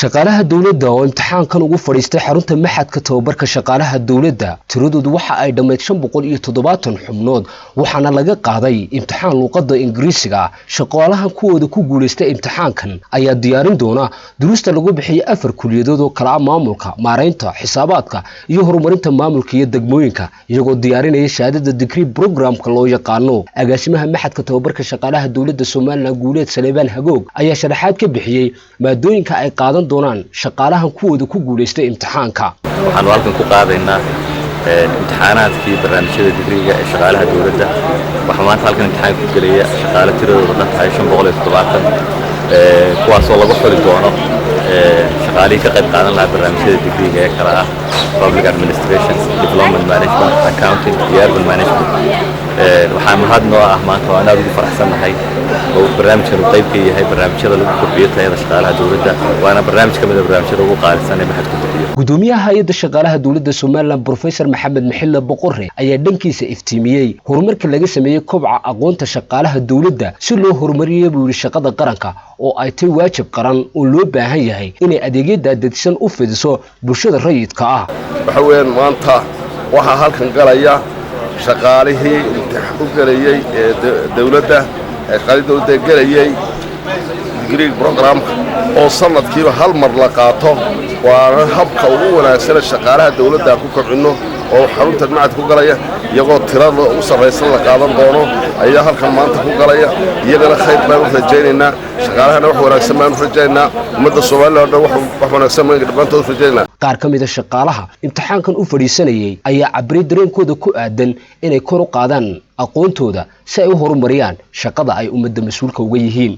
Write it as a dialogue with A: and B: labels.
A: shaqaalaha dawladda oo imtixaankan ugu fadhiistay xarunta maxadka tababarka shaqaalaha dawladda tiradoodu waxa ay dhammayd 570 xubnood waxaana laga qaaday imtixaan luqadda Ingiriisiga shaqaalaha kuwooda ku guuleystay imtixaankan ayaa diyaarin doona duruusta lagu bixiyay 4 kuliyadood oo kala maamulka maareynta xisaabaadka iyo horumarinta maamulka iyo degmooyinka iyagoo diyaarinaya shahaadada degree programka loo yaqaano agaasimaha maxadka tababarka shaqaalaha dawladda Soomaaliland Guuleed Saleebaan Hagoog ayaa sharaxaad ka bixiyay maadooyinka ay qaadan doonaan shaqaalahan kuwooda ku guuleystay imtixaanka
B: waxaan halkan ku qaadaynaa imtixaanaadkii barnaamijyada digriga ee shaqaalaha dawladda waxa maanta halkan imtixaan ku galaya shaqaale tiradoodu dhan tahay 570 kuwaas oo lagu xuli doono shaqaalihii ka qayb qaadan lahaa barnaamijyada digriga ee kala ah public administration development management accounting iyo urban management waxaan mahad noo ah maanta waan aad ugu faraxsanahay oo barnaamijkan qayb ka yahay barnaamijyada lagu kordhiyo tayada shaqaalaha dawladda waana barnaamij ka mid ah barnaamijyada ugu qaalisan ee maxadku bixiyo
A: gudoomiyaha hay'adda shaqaalaha dawladda Soomaaliland Professor Maxamed Maxilla Boqorre ayaa dhankiisa iftiimiyay horumarka laga sameeyay kobca aqoonta shaqaalaha dawladda si loo horumariyo buuli shaqada qaranka oo ay tay waajib qaran oo loo baahan yahay inay adeegyada dadsan u fidiso bulshada rayidka ah
C: waxa weyn maanta waxa halkan galaya shaqaalihii imtixaan u galayay dawladda qalidooda galayay degree program oo sanadkiiba hal mar la qaato waana habka ugu wanaagsan shaqaalaha dawladda ku kobcino oo xarunta macad ku galaya iyagoo tirada u sareysan la qaadan doono ayaa halkan maanta ku galaya iyagana khayr baan u rajaynaynaa shaqaalahana wax wanaagsan baan u rajaynaynaa ummadda Soomaaliland wax wanaagsan baan dhamaantood u rajaynaynaa
A: qaar ka mid ah shaqaalaha imtixaankan u fadhiisanayay ayaa cabri dareenkooda ku aadan inay kor u qaadaan aqoontooda si ay u horumariyaan shaqada ay ummadda mas'uulka uga yihiin